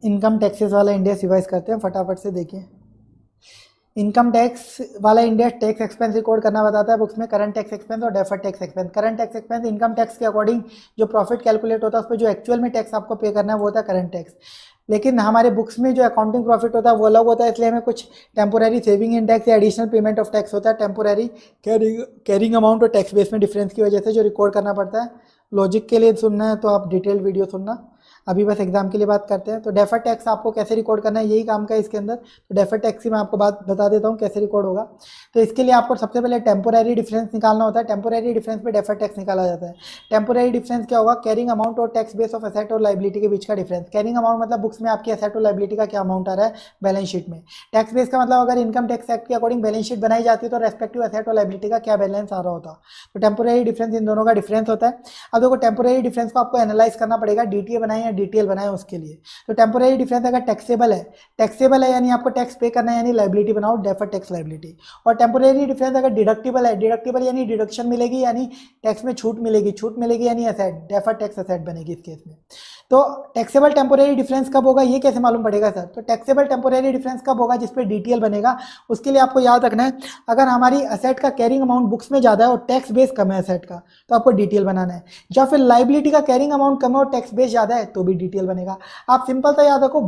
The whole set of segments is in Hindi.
इनकम टैक्सेस वाला इंडेक्स रिवाइज करते हैं, फटाफट से देखिए। इनकम टैक्स वाला इंडेक्स टैक्स एक्सपेंस रिकॉर्ड करना बताता है बुक्स में, करंट टैक्स एक्सपेंस और deferred tax expense. Current tax expense income tax के अकॉर्डिंग जो प्रॉफिट कैलकुलेट होता है उस पर जो एक्चुअल में टैक्स आपको पे करना है वो होता है करंट टैक्स। लेकिन हमारे बुक्स में जो अकाउंटिंग प्रॉफिट होता है वो अलग होता है, इसलिए हमें कुछ टेम्पोररी सेविंग इन टैक्स या एडिशनल पेमेंट ऑफ टैक्स होता है टेम्पोररी कैरिंग अमाउंट और टैक्स बेस में डिफरेंस की वजह से जो रिकॉर्ड करना पड़ता है। लॉजिक के लिए सुनना है तो आप डिटेल्ड वीडियो सुनना, अभी बस एग्जाम के लिए बात करते हैं। तो डेफर्ड टैक्स आपको कैसे रिकॉर्ड करना है यही काम का है इसके अंदर। तो डेफर्ड टैक्स की मैं आपको बात बता देता हूँ कैसे रिकॉर्ड होगा। तो इसके लिए आपको सबसे पहले टेम्पोररी डिफरेंस निकालना होता है। टेम्पोररी डिफरेंस पे डेफर्ड टैक्स निकाला जाता है। टेम्पोररी डिफरेंस क्या होगा? कैरिंग अमाउंट और टैक्स बेस ऑफ एसेट और लाइबिलिटी के बीच का डिफरेंस। कैरिंग अमाउंट मतलब बुक्स में आपकी एसेट और लाइबिलिटी का क्या अमाउंट आ रहा है बैलेंस शीट में। टैक्स बेस का मतलब अगर इनकम टैक्स एक्ट के अकॉर्डिंग बैलेंस शीट बनाई जाती है तो रेस्पेक्टिव एसेट और लाइबिलिटी का क्या बैलेंस आ रहा होता। तो टेम्पोररी डिफरेंस इन दोनों का डिफरेंस होता है। अब देखो टेम्पोररी डिफरेंस को आपको एनालाइज करना पड़ेगा, डीटीए बनाए या डीटीएल बनाए उसके लिए। तो टेम्पोररी डिफरेंस अगर टैक्सेबल है यानी आपको टैक्स पे करना है यानी लाइबिलिटी बनाओ डेफर्ड टैक्स लाइबिलिटी। और टेम्पोररी डिफरेंस अगर डिडक्टिबल है, डिडक्टिबल यानी डिडक्शन मिलेगी यानी टैक्स में छूट मिलेगी यानी एसेट डेफर्ड टैक्स एसेट बनेगी इस केस में। तो टैक्सेबल टेम्पोररी डिफरेंस कब होगा ये कैसे मालूम पड़ेगा सर? तो टैक्सेबल टेम्पोररी डिफरेंस कब होगा जिस पे डीटीएल बनेगा, उसके लिए आपको याद रखना है अगर हमारी एसेट का कैरिंग अमाउंट बुक्स में ज़्यादा है और टैक्स बेस कम है एसेट का तो आपको डीटीएल बनाना है, या फिर लाइबिलिटी का कैरिंग अमाउंट कम है और टैक्स बेस ज़्यादा है तो भी डीटीएल बनेगा। आप सिंपल सा याद रखो,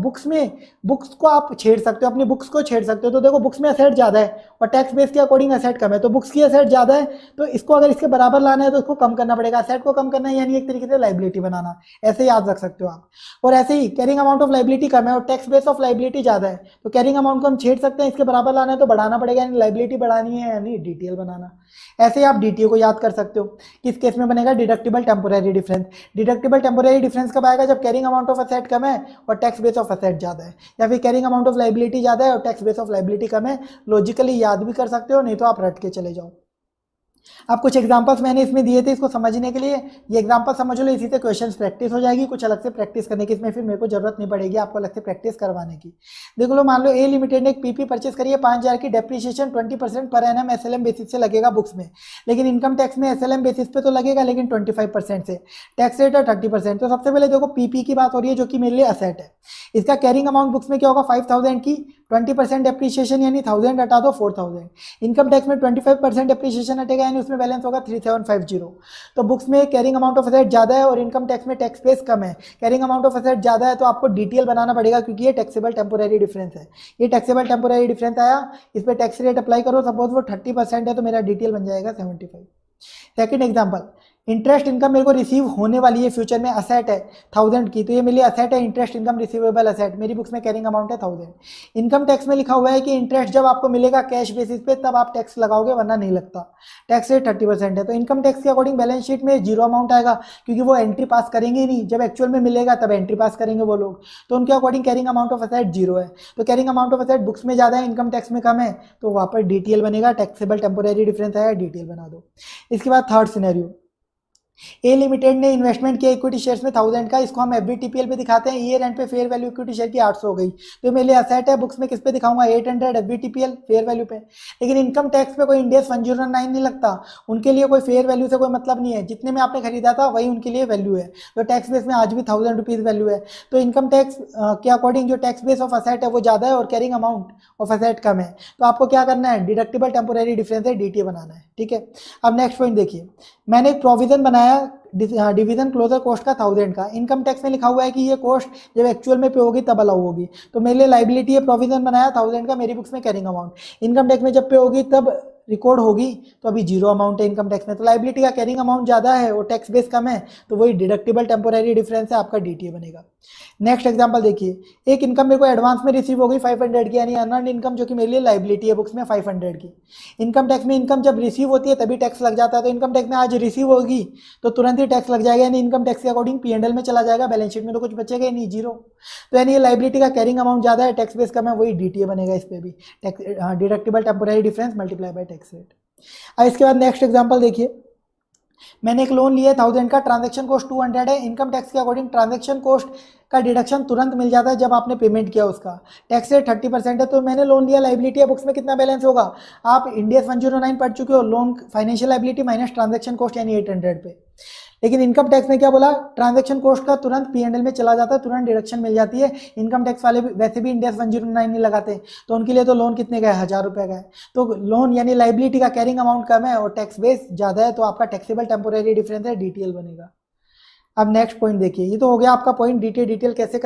बुक्स को आप छेड़ सकते हो, अपनी बुक्स को छेड़ सकते हो। तो देखो बुक्स में एसेट ज़्यादा है और टैक्स बेस के अकॉर्डिंग एसेट कम है, तो बुक्स की एसेट ज़्यादा है तो इसको अगर इसके बराबर लाना है तो इसको कम करना पड़ेगा। एसेट को कम करना है यानी एक तरीके से लाइबिलिटी बनाना, ऐसे याद रख सकते हो आप। और ऐसे ही कैरिंग अमाउंट ऑफ लाइबिलिटी कम है और टैक्स बेस ऑफ लाइबिलिटी ज़्यादा है तो कैरिंग अमाउंट को हम छेड़ सकते हैं, इसके बराबर लाना है तो बढ़ाना पड़ेगा यानी लाइबिलिटी बढ़ानी है यानी डीटीएल बनाना। ऐसे ही आप डीटीए को याद कर सकते हो। किस केस में बनेगा? Deductible temporary difference. Deductible temporary difference कब आएगा? जब कैरिंग अमाउंट ऑफ एसेट कम है और टैक्स बेस ऑफ एसेट ज़्यादा है, या फिर कैरिंग अमाउंट ऑफ लाइबिलिटी ज़्यादा है और टैक्स बेस ऑफ लाइबिलिटी कम है। लॉजिकली याद भी कर सकते हो, नहीं तो आप रट के चले जाओ। अब कुछ एग्जांपल्स मैंने इसमें दिए थे इसको समझने के लिए, ये एग्जांपल समझ लो, इसी से क्वेश्चंस प्रैक्टिस हो जाएगी। कुछ अलग से प्रैक्टिस करने की इसमें फिर मेरे को जरूरत नहीं पड़ेगी आपको अलग से प्रैक्टिस करवाने की। देख लो, मान लो ए लिमिटेड ने एक पीपी परचेस करी है 5000 की, depreciation 20% per annum SLM basis से लगेगा बुक्स में, लेकिन इनकम टैक्स में एसएलएम बेसिस पे तो लगेगा लेकिन 25% से, टैक्स रेट है 30%। तो सबसे पहले देखो पीपी की बात हो रही है जो कि मेरे लिए असेट है। इसका कैरिंग अमाउंट बुक्स में क्या होगा? 5000 की, 20% डेप्रिसिएशन यानी 1000 हटा दो 4000। इनकम टैक्स में 25% डेप्रिसिएशन हटेगा यानी उसमें बैलेंस होगा 3750। तो बुक्स में कैरिंग अमाउंट ऑफ एसेट ज़्यादा है और इनकम टैक्स में टैक्स बेस कम है। कैरिंग अमाउंट ऑफ एसेट ज़्यादा है तो आपको डीटीएल बनाना पड़ेगा क्योंकि ये टैक्सेबल टेम्पोररी डिफरेंस है। ये टैक्सेबल टेम्पोररी डिफरेंस आया, इस पर टैक्स रेट अप्लाई करो, सपोज वो 30% है तो मेरा डीटीएल बन जाएगा 75। सेकेंड एग्जाम्पल, इंटरेस्ट इनकम मेरे को रिसीव होने वाली है फ्यूचर में, असेट है 1000 की, तो ये मेरी असेट है, इंटरेस्ट इनकम रिसीवेबल असेट, मेरी बुक्स में कैरिंग अमाउंट है 1000। इनकम टैक्स में लिखा हुआ है कि इंटरेस्ट जब आपको मिलेगा कैश बेसिस पे तब आप टैक्स लगाओगे वरना नहीं लगता। टैक्स रेट 30% है तो इनकम टैक्स के अकॉर्डिंग बैलेंस शीट में जीरो अमाउंट आएगा क्योंकि वो एंट्री पास करेंगे ही नहीं, जब एक्चुअल में मिलेगा तब एंट्री पास करेंगे वो लोग, तो उनके according carrying amount of asset zero है। तो carrying amount of asset books में ज़्यादा है, इनकम टैक्स में कम है, तो वहाँ पर डीटीएल बनेगा, टैक्सेबल टेम्पोररी डिफरेंस आया, डीटीएल बना दो। इसके बाद थर्ड सिनेरियो, ए लिमिटेड ने इन्वेस्टमेंट किया इक्विटी शेयर्स में 1000 का, इसको हम एफबीटीपीएल पे दिखाते हैं, ईयर एंड पे फेयर वैल्यू इक्विटी शेयर की 800 हो गई, तो मेरे लिए असेट है, बुक्स में किस पे दिखाऊंगा? 800 एफबीटीपीएल फेयर वैल्यू पे। लेकिन इनकम टैक्स पे कोई इंड AS 109 नहीं लगता, उनके लिए कोई फेयर वैल्यू से कोई मतलब नहीं है, जितने में आपने खरीदा था वही उनके लिए वैल्यू है। तो टैक्स बेस में आज भी 1000 रुपीज़ वैल्यू है। तो इनकम टैक्स के अकॉर्डिंग जो टैक्स बेस ऑफ असेट है वो ज़्यादा है और कैरिंग अमाउंट ऑफ असेट कम है, तो आपको क्या करना है? डिडक्टिबल टेम्पोररी डिफरेंस है, डीटीए बनाना है। ठीक है, अब नेक्स्ट पॉइंट देखिए, मैंने एक प्रोविजन बनाया डिवीजन क्लोजर कॉस्ट का 1000 का, इनकम टैक्स में लिखा हुआ है कि ये कॉस्ट जब एक्चुअल में पे होगी तब अलाउ होगी, तो मेरे लिए लाइबिलिटी है, प्रोविजन बनाया 1000 का, मेरी बुक्स में कैरिंग अमाउंट, इनकम टैक्स में जब पे होगी तब रिकॉर्ड होगी, तो अभी जीरो अमाउंट है इनकम टैक्स में, तो लाइबिलिटी का कैरिंग अमाउंट ज़्यादा है और टैक्स बेस कम है, तो वही डिडक्टिबल टेम्पोररी डिफरेंस है, आपका डीटीए बनेगा। नेक्स्ट एग्जांपल देखिए, एक इनकम मेरे को एडवांस में रिसीव होगी 500 की यानी अर्नड इनकम, जो कि मेरे लिए लाइबिलिटी है बुक्स में 500 की। इनकम टैक्स में इनकम जब रिसीव होती है तभी टैक्स लग जाता है, तो इनकम टैक्स में आज रिसीव होगी तो तुरंत ही टैक्स लग जाएगा, यानी इनकम टैक्स के अकॉर्डिंग पीएनएल में चला जाएगा, बैलेंस शीट में तो कुछ बचेगा ही नहीं, जीरो। तो यानी ये लाइबिलिटी का कैरिंग अमाउंट ज़्यादा है, टैक्स बेस कम है, वही डीटीए बनेगा इस पर भी, deductible temporary difference multiply by tax rate. अब इसके बाद नेक्स्ट एग्जांपल देखिए, मैंने एक लोन लिया 1000 का, ट्रांजैक्शन कॉस्ट 200 है, इनकम टैक्स के अकॉर्डिंग ट्रांजैक्शन कॉस्ट का डिडक्शन तुरंत मिल जाता है जब आपने पेमेंट किया उसका, टैक्स रेट 30% है, तो मैंने लोन लिया, लाइबिलिटी है, बुक्स में कितना बैलेंस होगा? आप इंड AS 109 पढ़ चुके हो, loan financial liability minus transaction cost यानी 800 पे। लेकिन इनकम टैक्स में क्या बोला, ट्रांजैक्शन कॉस्ट का तुरंत P&L में चला जाता है, तुरंत डिडक्शन मिल जाती है। इनकम टैक्स वाले वैसे भी इंड एस 109 नहीं लगाते, तो उनके लिए तो लोन कितने का है, 1000 रुपये का है। तो लोन यानी लाइबिलिटी का कैरिंग अमाउंट कम है और टैक्स बेस ज़्यादा है, तो आपका टैक्सेबल टेम्पोरेरी डिफरेंस है, DTL बनेगा। अब नेक्स्ट पॉइंट देखिए, ये तो हो गया आपका पॉइंट डिटेल कैसे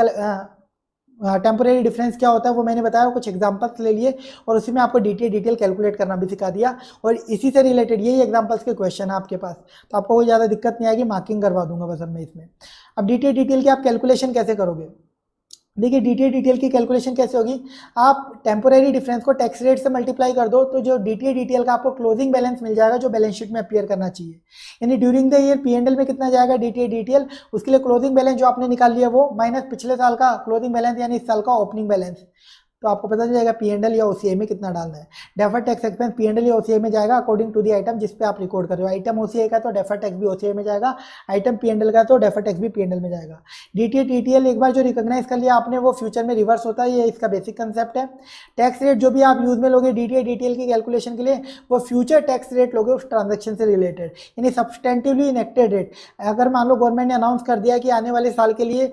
टेम्पोरेरी डिफरेंस क्या होता है वो मैंने बताया, कुछ एग्जांपल्स ले लिए और उसी में आपको डिटेल कैलकुलेट करना भी सिखा दिया, और इसी से रिलेटेड यही एग्जांपल्स के क्वेश्चन है आपके पास, तो आपको कोई ज़्यादा दिक्कत नहीं आएगी, मार्किंग करवा दूंगा बस अब मैं इसमें। अब डिटेल की आप कैलकुलेशन कैसे करोगे, देखिए डिटेल की कैलकुलेशन कैसे होगी, आप टेम्पोरेरी डिफरेंस को टैक्स रेट से मल्टीप्लाई कर दो, तो जो डिटेल का आपको क्लोजिंग बैलेंस मिल जाएगा जो बैलेंस शीट में अपीयर करना चाहिए, यानी ड्यूरिंग द ईयर P&L में कितना जाएगा डिटेल, उसके लिए क्लोजिंग बैलेंस जो आपने निकाल लिया वो माइनस पिछले साल का क्लोजिंग बैलेंस यानी इस साल का ओपनिंग बैलेंस, तो आपको पता चल जाएगा P&L या OCI में कितना डालना है। डेफर्ड टैक्स एक्सपेंस P&L या OCI में जाएगा अकॉर्डिंग टू दी आइटम जिस पे आप रिकॉर्ड कर रहे हो, आइटम OCI का तो डेफर्ड टैक्स भी OCI में जाएगा, आइटम P&L का तो डेफर्ड टैक्स भी P&L में जाएगा। DTL एक बार जो रिकॉग्नाइज कर लिया आपने वो फ्यूचर में रिवर्स होता है, ये इसका बेसिक कंसेप्ट है। टैक्स रेट जो भी आप यूज में लोगे DTL की कैलकुलेशन के लिए वो फ्यूचर टैक्स रेट लोगे उस ट्रांजेक्शन से रिलेटेड, यानी सब्सटेंटिवली इनेक्टेड रेट। अगर मान लो गवर्नमेंट ने अनाउंस कर दिया कि आने वाले साल के लिए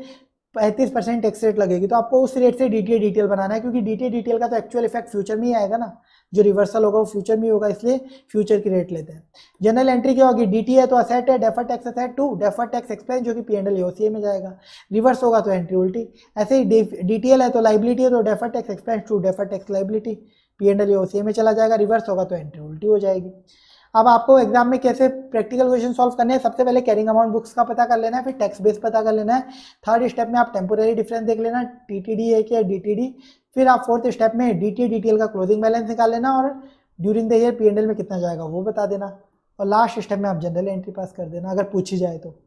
35% टैक्स रेट लगेगी, तो आपको उस रेट से डिटेल बनाना है, क्योंकि डिटेल का तो एक्चुअल इफेक्ट फ्यूचर में ही आएगा ना, जो रिवर्सल होगा वो फ्यूचर में ही होगा, इसलिए फ्यूचर की रेट लेते हैं। जनरल एंट्री क्या होगी, DT है तो असेट है, deferred tax asset to deferred tax expense जो कि P&L OCI में जाएगा, रिवर्स होगा तो एंट्री उल्टी। ऐसे ही DTL है तो लाइबिलिटी है तो deferred tax expense to deferred tax liability, P&L OCI में चला जाएगा, रिवर्स होगा तो एंट्री उल्टी हो जाएगी। अब आपको एग्जाम में कैसे प्रैक्टिकल क्वेश्चन सॉल्व करने हैं, सबसे पहले कैरिंग अमाउंट बुक्स का पता कर लेना है, फिर टैक्स बेस पता कर लेना है, थर्ड स्टेप में आप टेम्पोरेरी डिफरेंस देख लेना TTD है क्या DTD, फिर आप फोर्थ स्टेप में डिटेल का क्लोजिंग बैलेंस निकाल लेना और ड्यूरिंग द ईयर P&L में कितना जाएगा वो बता देना, और लास्ट स्टेप में आप जनरल एंट्री पास कर देना अगर पूछी जाए तो।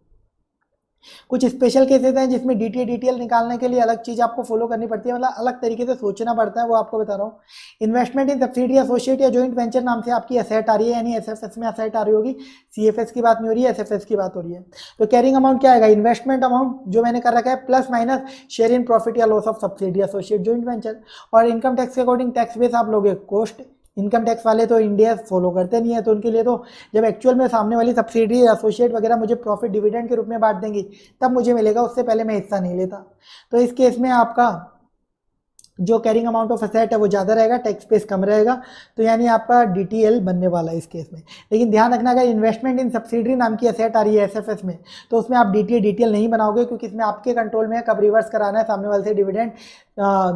कुछ स्पेशल केसेस हैं जिसमें डिटेल निकालने के लिए अलग चीज़ आपको फॉलो करनी पड़ती है, मतलब अलग तरीके से सोचना पड़ता है, वो आपको बता रहा हूँ। इन्वेस्टमेंट इन सब्सिडी एसोसिएट या जॉइंट वेंचर नाम से आपकी एसेट आ रही है, यानी SFS में एसेट आ रही होगी, CFS की बात नहीं हो रही है, SFS की बात हो रही है। तो कैरिंग अमाउंट क्या आएगा, इन्वेस्टमेंट अमाउंट जो मैंने कर रखा है plus minus share in profit या loss of subsidy associate joint venture, और इनकम टैक्स के अकॉर्डिंग टैक्स बेस आप लोगे कॉस्ट। इनकम टैक्स वाले तो इंडिया फॉलो करते नहीं है, तो उनके लिए तो जब एक्चुअल में सामने वाली सब्सिडी एसोसिएट वगैरह मुझे प्रॉफिट डिविडेंड के रूप में बांट देंगी तब मुझे मिलेगा, उससे पहले मैं हिस्सा नहीं लेता। तो इस केस में आपका जो कैरिंग अमाउंट ऑफ एसेट है वो ज़्यादा रहेगा, टैक्स बेस कम रहेगा, तो यानी आपका DTL बनने वाला है इस केस में। लेकिन ध्यान रखना अगर इन्वेस्टमेंट इन सब्सिडरी नाम की एसेट आ रही है SFS में, तो उसमें आप DTL नहीं बनाओगे, क्योंकि इसमें आपके कंट्रोल में है कब रिवर्स कराना है, सामने वाले से डिविडेंड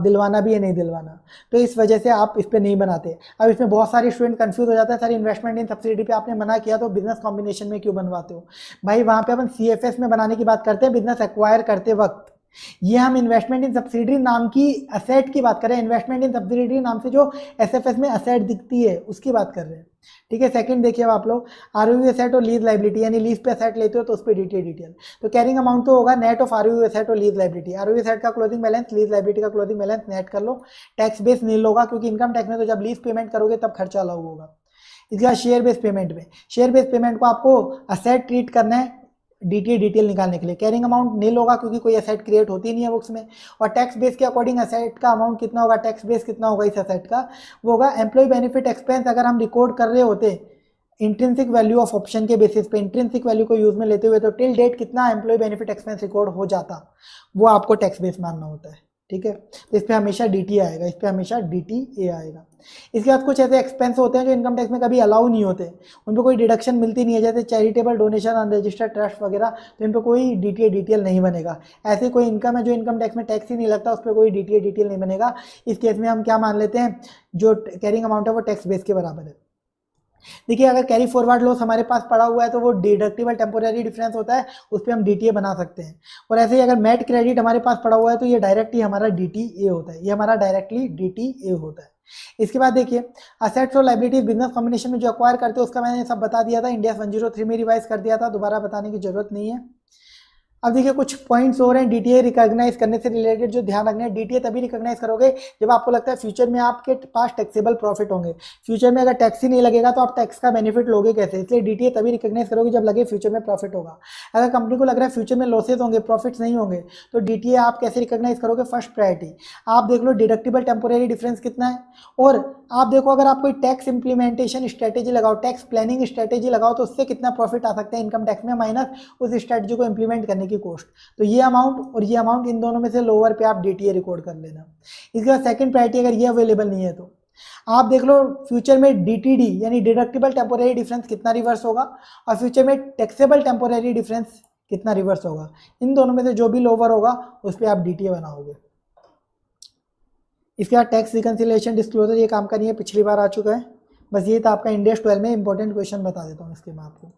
दिलवाना भी है नहीं दिलवाना, तो इस वजह से आप इस पर नहीं बनाते। अब इसमें बहुत सारे स्टूडेंट कंफ्यूज हो जाता है, सर इन्वेस्टमेंट इन सब्सिडी पे आपने मना किया तो बिजनेस कॉम्बिनेशन में क्यों बनवाते हो, भाई वहाँ पे अपन CFS में बनाने की बात करते हैं बिजनेस एक्वायर करते वक्त, ये हम इन्वेस्टमेंट इन सब्सिडरी नाम की असेट की बात कर रहे हैं, इन्वेस्टमेंट इन सब्सिडरी नाम से जो SFS में असेट दिखती है उसकी बात कर रहे हैं, ठीक है। सेकंड देखिए अब आप लोग ROU एसेट और लीज लाइबिलिटी, यानी लीज पे असेट लेते हो तो उस पर डिटेल, तो कैरिंग अमाउंट तो होगा नेट ऑफ ROU एसेट और लीज लाइबिलिटी, ROU एसेट का क्लोजिंग बैलेंस, लीज लाइबिलिटी का क्लोजिंग बैलेंस नेट कर लो, टैक्स बेस नील होगा क्योंकि इनकम टैक्स में तो जब लीज पेमेंट करोगे तब खर्चा अलग होगा। इसके बाद शेयर बेस पेमेंट में, शेयर बेस पेमेंट को आपको असेट ट्रीट करना है डिटेल निकालने के लिए, कैरिंग अमाउंट नील होगा क्योंकि कोई एसेट क्रिएट होती नहीं है बुक्स में, और टैक्स बेस के अकॉर्डिंग एसेट का अमाउंट कितना होगा, टैक्स बेस कितना होगा इस एसेट का, वो होगा एम्प्लॉय बेनिफिट एक्सपेंस। अगर हम रिकॉर्ड कर रहे होते इंट्रिंसिक वैल्यू ऑफ ऑप्शन के बेसिस पे, इंट्रिंसिक वैल्यू को यूज में लेते हुए, तो टिल डेट कितना एम्प्लॉय बेनिफिट एक्सपेंस रिकॉर्ड हो जाता, वो आपको टैक्स बेस मानना होता है, ठीक है। तो इस पर हमेशा DT आएगा, इस पर हमेशा DTA आएगा। इसके बाद कुछ ऐसे एक्सपेंस होते हैं जो इनकम टैक्स में कभी अलाउ नहीं होते, उन पर कोई डिडक्शन मिलती नहीं है, जैसे चैरिटेबल डोनेशन, अनरजिस्टर्ड ट्रस्ट वगैरह, तो इन पर कोई डिटेल नहीं बनेगा। ऐसे कोई इनकम है जो इनकम टैक्स में टैक्स ही नहीं लगता, उस पर कोई डिटेल नहीं बनेगा। इस केस में हम क्या मान लेते हैं, जो कैरिंग अमाउंट है वो टैक्स बेस के बराबर है। देखिए अगर कैरी फॉरवर्ड लॉस हमारे पास पड़ा हुआ है तो वो डिडक्टिबल टेम्पोरेरी डिफरेंस होता है, उस पर हम DTA बना सकते हैं, और ऐसे ही अगर मेट क्रेडिट हमारे पास पड़ा हुआ है तो ये डायरेक्टली हमारा DTA होता है, ये हमारा डायरेक्टली DTA होता है। इसके बाद देखिए असेट्स और लाइबिलिटीज बिजनेस कॉम्बिनेशन में जो अक्वायर करते हैं उसका मैंने सब बता दिया था, इंडिया 103 में रिवाइज कर दिया था, दोबारा बताने की जरूरत नहीं है। अब देखिए कुछ पॉइंट्स हो रहे हैं डीटीए रिकॉग्नाइज करने से रिलेटेड जो ध्यान रखना है। डीटीए तभी रिकॉग्नाइज करोगे जब आपको लगता है फ्यूचर में आपके पास टैक्सेबल प्रॉफिट होंगे। फ्यूचर में अगर टैक्स ही नहीं लगेगा तो आप टैक्स का बेनिफिट लोगे कैसे? इसलिए डीटीए तभी रिकॉग्नाइज करोगे जब लगे फ्यूचर में प्रॉफिट होगा। अगर कंपनी को लग रहा है फ्यूचर में लॉसेज होंगे, प्रॉफिट्स नहीं होंगे, तो डीटीए आप कैसे रिकॉग्नाइज करोगे? फर्स्ट प्रायोरिटी आप देख लो डिडक्टिबल टेम्पोरेरी डिफरेंस कितना है, और आप देखो अगर आप कोई टैक्स इंप्लीमेंटेशन स्ट्रेटेजी लगाओ, टैक्स प्लानिंग स्ट्रेटेजी लगाओ, तो उससे कितना प्रॉफिट आ सकता है इनकम टैक्स में माइनस उस स्ट्रेटेजी को इंप्लीमेंट करने की कॉस्ट। तो ये अमाउंट और ये अमाउंट, इन दोनों में से लोअर पे आप डीटीए रिकॉर्ड कर लेना। इसके बाद सेकंड प्रायोरिटी अगर ये अवेलेबल नहीं है तो आप देख लो फ्यूचर में डीटीडी यानी डिडक्टिबल टेम्पोरेरी डिफरेंस कितना रिवर्स होगा, और फ्यूचर में टैक्सेबल टेम्पोरेरी डिफरेंस कितना रिवर्स होगा। इन दोनों में से जो भी लोअर होगा उस पर आप डीटीए बनाओगे। इसके बाद टैक्स रिकंसिलिएशन डिस्क्लोजर, ये काम का नहीं है, पिछली बार आ चुका है। बस ये था आपका इंडेक्स 12 में इंपॉर्टेंट क्वेश्चन बता देता हूँ इसके मैं आपको।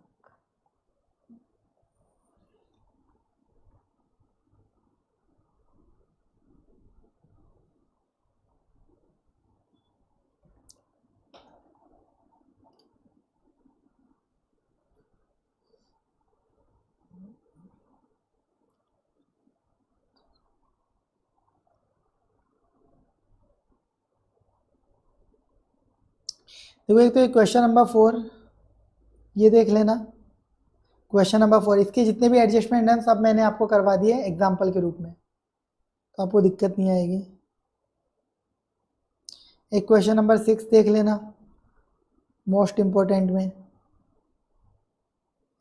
देखो एक तो क्वेश्चन नंबर 4 ये देख लेना। क्वेश्चन नंबर 4 इसके जितने भी एडजस्टमेंट हैं सब मैंने आपको करवा दिए एग्जाम्पल के रूप में, तो आपको दिक्कत नहीं आएगी। एक क्वेश्चन नंबर 6 देख लेना, मोस्ट इम्पोर्टेंट में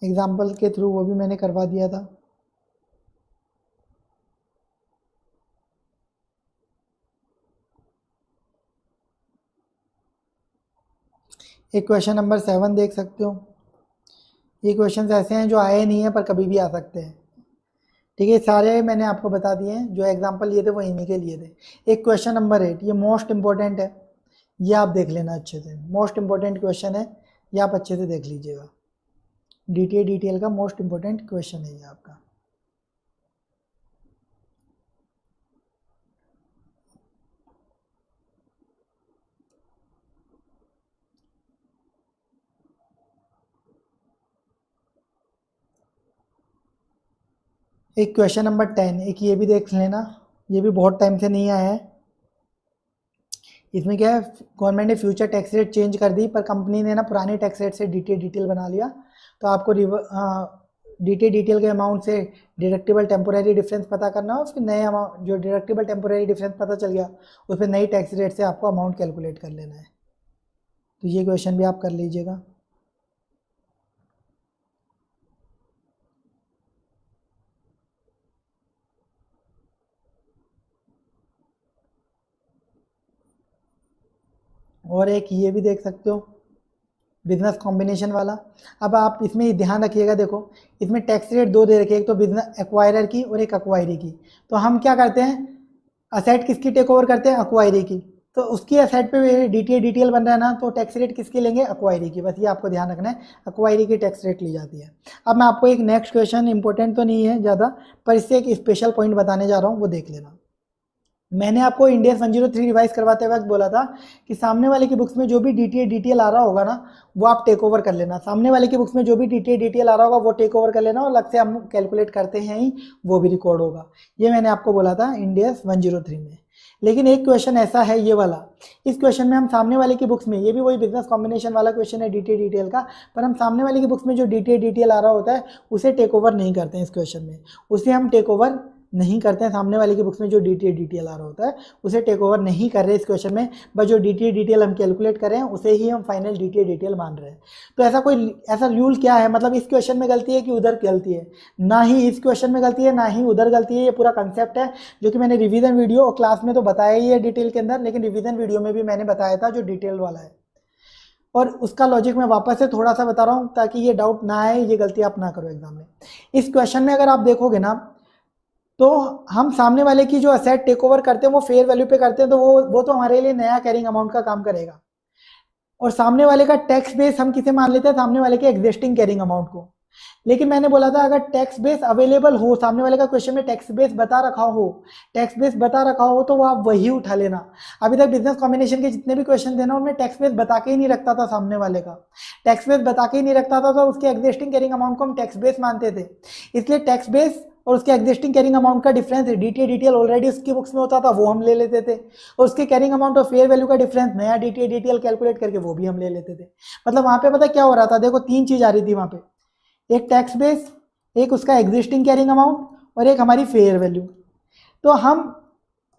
एग्जाम्पल के थ्रू, वो भी मैंने करवा दिया था। एक क्वेश्चन नंबर 7 देख सकते हो। ये क्वेश्चन ऐसे हैं जो आए नहीं है पर कभी भी आ सकते हैं, ठीक है। सारे मैंने आपको बता दिए हैं, जो एग्जांपल लिए थे वो इन्हीं के लिए थे। एक क्वेश्चन नंबर 8 ये मोस्ट इंपॉर्टेंट है, ये आप देख लेना अच्छे से, मोस्ट इंपॉर्टेंट क्वेश्चन है, ये आप अच्छे से देख लीजिएगा। डीटीएल का मोस्ट इंपॉर्टेंट क्वेश्चन है ये आपका। एक क्वेश्चन नंबर 10 एक ये भी देख लेना, ये भी बहुत टाइम से नहीं आया है। इसमें क्या है, गवर्नमेंट ने फ्यूचर टैक्स रेट चेंज कर दी पर कंपनी ने ना पुराने टैक्स रेट से डीटीएल बना लिया, तो आपको डीटीएल के अमाउंट से डिडक्टिबल टेम्पोरेरी डिफरेंस पता करना हो, फिर नए अमाउंट जो डिडक्टिबल टेम्पोरेरी डिफरेंस पता चल गया उस पर नई टैक्स रेट से आपको अमाउंट कैलकुलेट कर लेना है। तो ये क्वेश्चन भी आप कर लीजिएगा। और एक ये भी देख सकते हो बिजनेस कॉम्बिनेशन वाला। अब आप इसमें ध्यान रखिएगा, देखो इसमें टैक्स रेट दो दे रखी है, एक तो बिजनेस एक्वायरर की और एक अक्वायरी की। तो हम क्या करते हैं, असेट किसकी टेक ओवर करते हैं, अक्वायरी की। तो उसकी असेट पे डीटीएल बन रहा है ना, तो टैक्स रेट किसकी लेंगे, अक्वायरी की। बस ये आपको ध्यान रखना है, अक्वायरी की टैक्स रेट ली जाती है। अब मैं आपको एक नेक्स्ट क्वेश्चन, इंपॉर्टेंट तो नहीं है ज़्यादा पर इससे एक स्पेशल पॉइंट बताने जा रहा हूँ, वो देख लेना। मैंने आपको इंडियस 103 रिवाइज करवाते वक्त बोला था कि सामने वाले की बुक्स में जो भी डीटीएल आ रहा होगा ना, वो आप टेक ओवर कर लेना। सामने वाले की बुक्स में जो भी डीटीएल आ रहा होगा वो टेक ओवर कर लेना, और अलग से हम कैलकुलेट करते हैं ही वो भी रिकॉर्ड होगा। ये मैंने आपको बोला था इंडियस 103 में। लेकिन एक क्वेश्चन ऐसा है ये वाला, इस क्वेश्चन में हम सामने वाले की बुक्स में, ये भी वही बिजनेस कॉम्बिनेशन वाला क्वेश्चन है डीटीएल का, पर हम सामने वाले की बुक्स में जो डीटीएल आ रहा होता है उसे टेक ओवर नहीं करते हैं। इस क्वेश्चन में उसे हम टेक ओवर नहीं करते हैं। सामने वाले की बुक्स में जो डीटीएल आ रहा होता है उसे टेक ओवर नहीं कर रहे इस क्वेश्चन में, बस जो डीटीएल हम कैलकुलेट कर रहे हैं उसे ही हम फाइनल डीटीएल मान रहे हैं। तो ऐसा रूल क्या है, मतलब इस क्वेश्चन में गलती है कि उधर गलती है? ना ही इस क्वेश्चन में गलती है ना ही उधर गलती है। ये पूरा कंसेप्ट है जो कि मैंने रिवीजन वीडियो और क्लास में तो बताया ही है डिटेल के अंदर, लेकिन रिवीजन वीडियो में भी मैंने बताया था जो डिटेल वाला है, और उसका लॉजिक मैं वापस से थोड़ा सा बता रहा हूँ ताकि ये डाउट ना आए, ये गलती आप ना करो एग्जाम में। इस क्वेश्चन में अगर आप देखोगे ना, तो हम सामने वाले की जो असेट टेक ओवर करते हैं वो फेयर वैल्यू पे करते हैं, तो वो तो हमारे लिए नया कैरिंग अमाउंट का काम करेगा। और सामने वाले का टैक्स बेस हम किसे मान लेते हैं, सामने वाले के एग्जिस्टिंग कैरिंग अमाउंट को। लेकिन मैंने बोला था अगर टैक्स बेस अवेलेबल हो, सामने वाले का क्वेश्चन में टैक्स बेस बता रखा हो तो वो आप वही उठा लेना। अभी तक बिजनेस कॉम्बिनेशन के जितने भी क्वेश्चन थे ना, उनमें टैक्स बेस बता के ही नहीं रखता था सामने वाले का, टैक्स बेस बता के ही नहीं रखता था, तो उसके एग्जिस्टिंग कैरिंग अमाउंट को हम टैक्स बेस मानते थे। इसलिए टैक्स बेस और उसके एग्जिस्टिंग कैरिंग अमाउंट का डिफरेंस डीटीए डीटीएल ऑलरेडी उसकी बुक्स में होता था, वो हम ले लेते थे, और उसके कैरिंग अमाउंट और फेयर वैल्यू का डिफरेंस नया डीटीए डीटीएल कैलकुलेट करके वो भी हम ले लेते थे। मतलब वहाँ पे पता क्या हो रहा था, देखो तीन चीज आ रही थी वहाँ पे, एक टैक्स बेस, एक उसका एग्जिस्टिंग कैरिंग अमाउंट, और एक हमारी फेयर वैल्यू। तो हम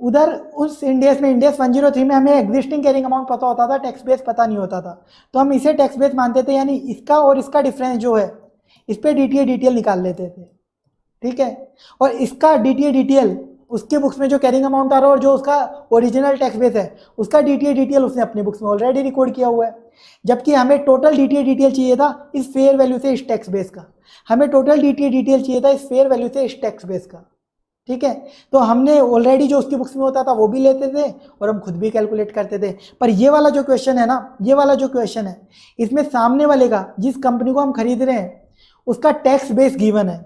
उधर उस इंडेस में, इंडेस 103 में हमें एग्जिस्टिंग कैरिंग अमाउंट पता होता था, टैक्स बेस पता नहीं होता था, तो हम इसे टैक्स बेस मानते थे, यानी इसका और इसका डिफरेंस जो है इस पे डीटीए डीटीएल निकाल लेते थे, ठीक है। और इसका डीटीए डीटीएल उसके बुक्स में जो कैरिंग अमाउंट आ रहा है और जो उसका ओरिजिनल टैक्स बेस है उसका डीटीए डीटीएल उसने अपने बुक्स में ऑलरेडी रिकॉर्ड किया हुआ है, जबकि हमें टोटल डीटीए डीटीएल चाहिए था इस फेयर वैल्यू से इस टैक्स बेस का, हमें टोटल डीटीए डीटीएल चाहिए था इस फेयर वैल्यू से इस टैक्स बेस का, ठीक है। तो हमने ऑलरेडी जो उसकी बुक्स में होता था वो भी लेते थे और हम खुद भी कैलकुलेट करते थे। पर ये वाला जो क्वेश्चन है ना, ये वाला जो क्वेश्चन है, इसमें सामने वाले का, जिस कंपनी को हम खरीद रहे हैं उसका टैक्स बेस गिवन है।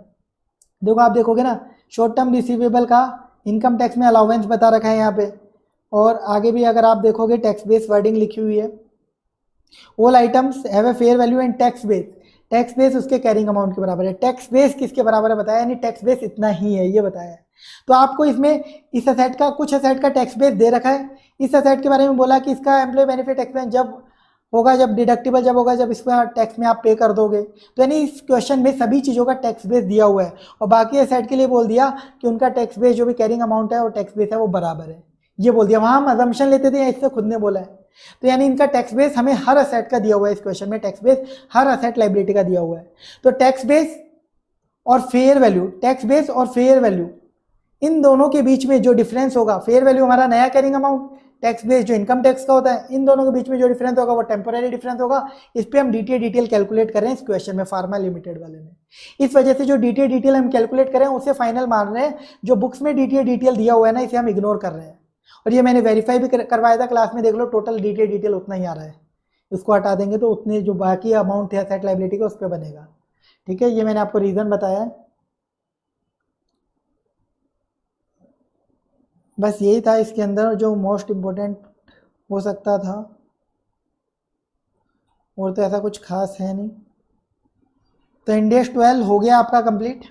देखो आप देखोगे ना, शॉर्ट टर्म रिसीवेबल का इनकम टैक्स में अलाउंस बता रखा है यहाँ पे, और आगे भी अगर आप देखोगे टैक्स बेस वर्डिंग लिखी हुई है, all items have a fair value and tax base, tax base उसके कैरिंग अमाउंट के बराबर है। टैक्स बेस किसके बराबर है बताया, यानी टैक्स बेस इतना ही है ये बताया है। तो आपको इसमें इस असेट का, कुछ असेट का टैक्स बेस दे रखा है, इस असेट के बारे में बोला कि इसका एम्प्लॉय बेनिफिट एक्सपेंस जब होगा, जब डिडक्टिबल जब होगा, जब इसका टैक्स में आप पे कर दोगे, तो यानी इस क्वेश्चन में सभी चीज़ों का टैक्स बेस दिया हुआ है, और बाकी असेट के लिए बोल दिया कि उनका टैक्स बेस जो भी कैरिंग अमाउंट है और टैक्स बेस है वो बराबर है, ये बोल दिया। वहाँ हम अजम्पशन लेते थे, इससे खुद ने बोला है। तो यानी इनका टैक्स बेस हमें हर असेट का दिया हुआ है, इस क्वेश्चन में टैक्स बेस हर असेट लायबिलिटी का दिया हुआ है। तो टैक्स बेस और फेयर वैल्यू, टैक्स बेस और फेयर वैल्यू, इन दोनों के बीच में जो डिफरेंस होगा, फेयर वैल्यू हमारा नया कैरिंग अमाउंट, टैक्स बेस जो इनकम टैक्स का होता है, इन दोनों के बीच में जो डिफरेंस होगा वो टेम्पोररी डिफरेंस होगा। इस पे हम डीटीए डीटीएल कैलकुलेट कर रहे हैं इस क्वेश्चन में, फार्मा लिमिटेड वाले में। इस वजह से जो डीटीए डीटीएल हम कैलकुलेट कर रहे हैं उसे फाइनल मान रहे हैं, जो बुक्स में डीटीए डीटीएल दिया हुआ है ना इसे हम इग्नोर कर रहे हैं। और ये मैंने वेरीफाई भी करवाया था क्लास में, देख लो टोटल डीटीए डीटीएल उतना ही आ रहा है, उसको हटा देंगे तो उतने जो बाकी अमाउंट है एसेट लायबिलिटी का उस पर बनेगा, ठीक है। ये मैंने आपको रीजन बताया है, बस यही था इसके अंदर जो मोस्ट इम्पोर्टेंट हो सकता था, और तो ऐसा कुछ खास है नहीं। तो इंडेक्स 12 हो गया आपका कंप्लीट।